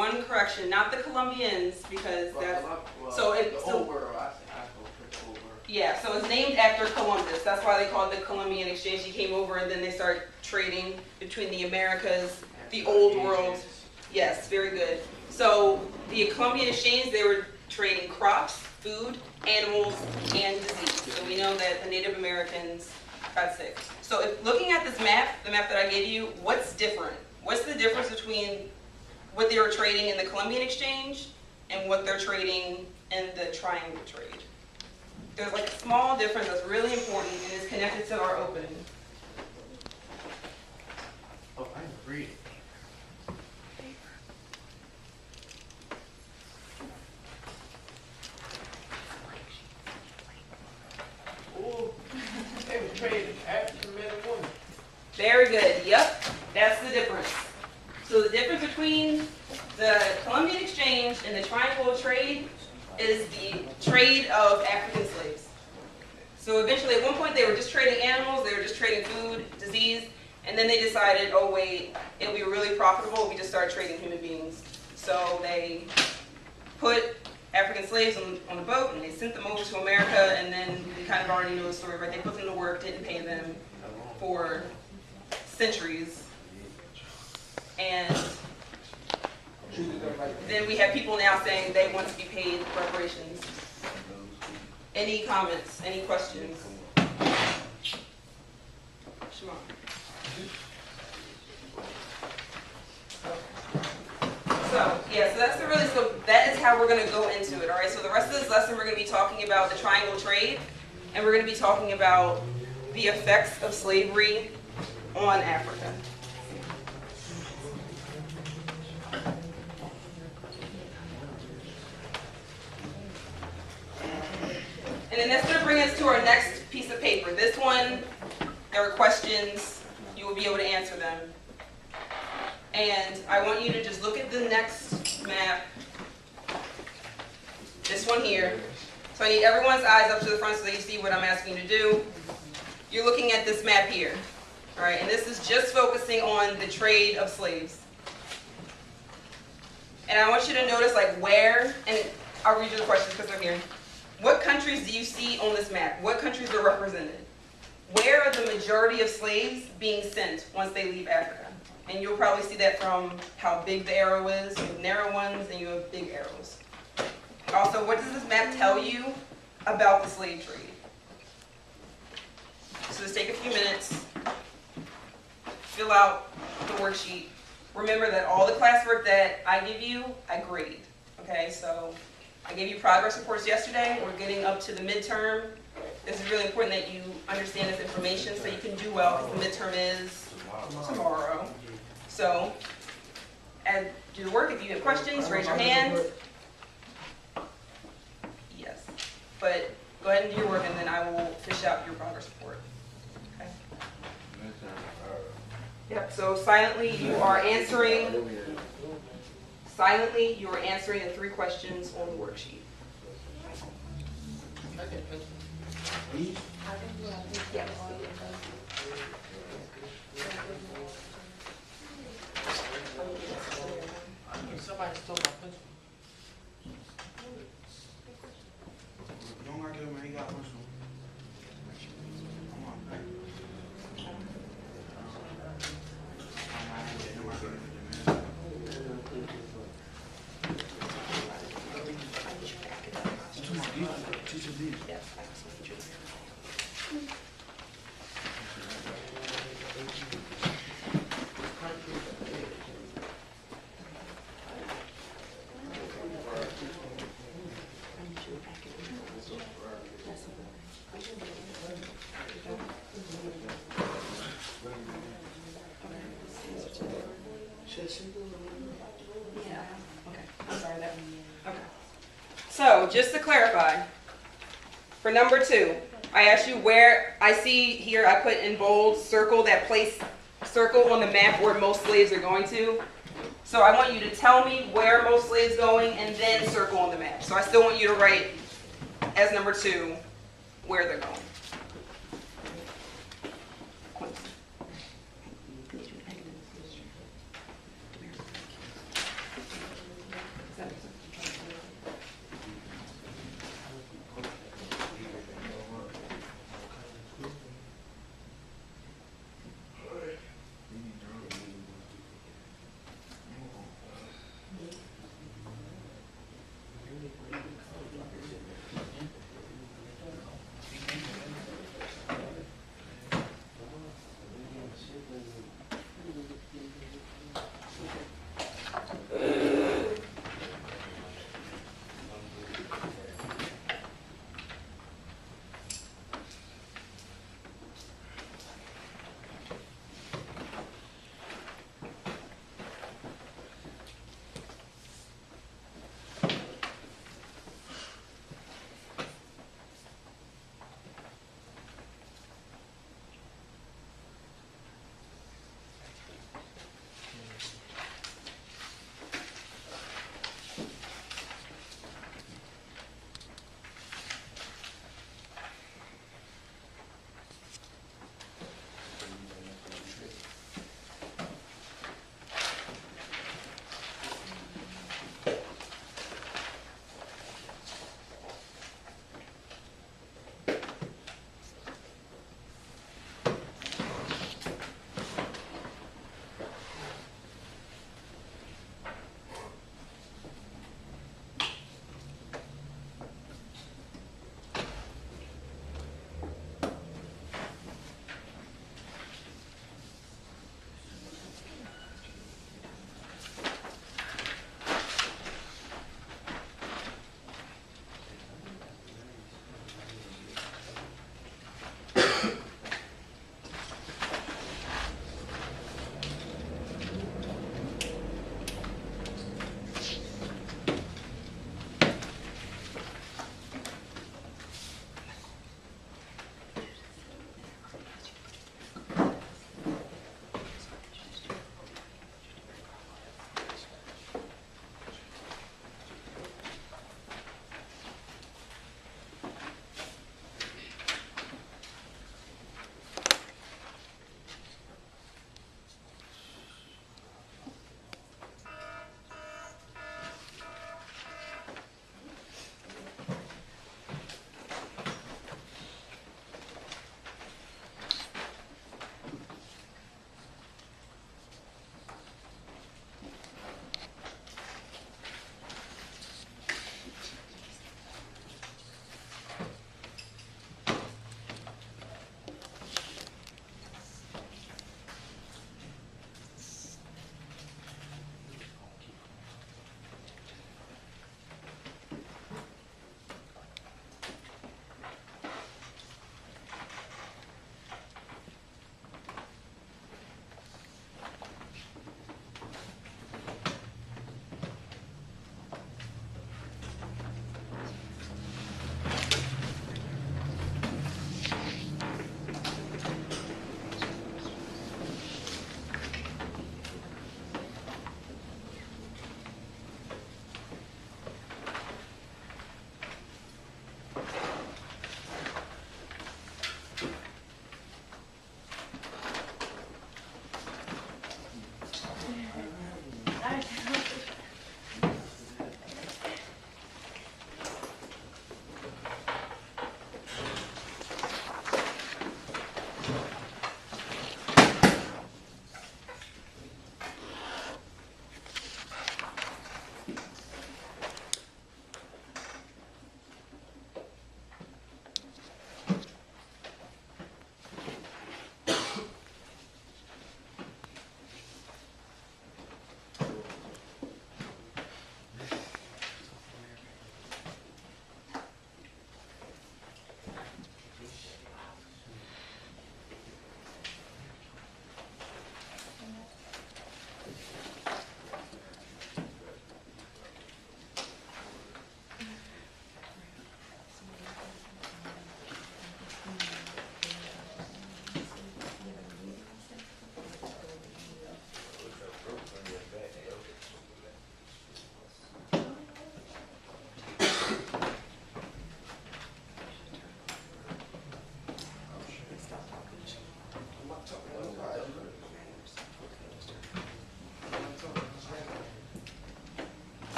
one correction, not the Colombians, because that's so the it's old world. I go for the old world. yeah. So it's named after Columbus. That's why they call it the Columbian Exchange. He came over and then they started trading between the Americas, the old world. Yes, very good. So the Columbian Exchange, they were trading crops, food, animals, and disease. So we know that the Native Americans got sick. So if looking at this map, the map that I gave you, what's different? What's the difference between what they were trading in the Columbian Exchange and what they're trading in the triangle trade? There's like a small difference that's really important and is connected to our opening. Oh, I agree. Oh, they were trading African men and women. Very good. Yep, that's the difference. So the difference between the Columbian Exchange and the Triangle Trade is the trade of African slaves. So eventually, at one point, they were just trading animals, they were just trading food, disease, and then they decided, oh wait, it'll be really profitable if we just start trading human beings. So they put African slaves on a boat and they sent them over to America, and then we kind of already know the story, right? They put them to work, didn't pay them for centuries. And then we have people now saying they want to be paid reparations. Any comments? Any questions? Shimon. So that is how we're going to go into it, all right? So the rest of this lesson, we're going to be talking about the triangle trade, and we're going to be talking about the effects of slavery on Africa. And then that's going to bring us to our next piece of paper. This one, there are questions. You will be able to answer them. And I want you to just look at the next map. This one here. So I need everyone's eyes up to the front so that you see what I'm asking you to do. You're looking at this map here. All right, and this is just focusing on the trade of slaves. And I want you to notice like where, and I'll read you the questions because they're here. What countries do you see on this map? What countries are represented? Where are the majority of slaves being sent once they leave Africa? And you'll probably see that from how big the arrow is. You have narrow ones and you have big arrows. Also, what does this map tell you about the slave trade? So just take a few minutes, fill out the worksheet. Remember that all the classwork that I give you, I grade. Okay, so I gave you progress reports yesterday. We're getting up to the midterm. This is really important that you understand this information so you can do well because the midterm is tomorrow. So, and do the work. If you have questions, raise your hand. Yes. But go ahead and do your work and then I will fish out your progress report. Okay? Yep, so silently you are answering the 3 questions on the worksheet. Yes. Somebody stole my pencil. Don't like it, man. He got one. Come on, man. Yeah. Okay. I'm sorry that. Okay. So just to clarify, for number 2, I asked you where I see here. I put in bold circle on the map where most slaves are going to. So I want you to tell me where most slaves going and then circle on the map. So I still want you to write as number 2 where they're going.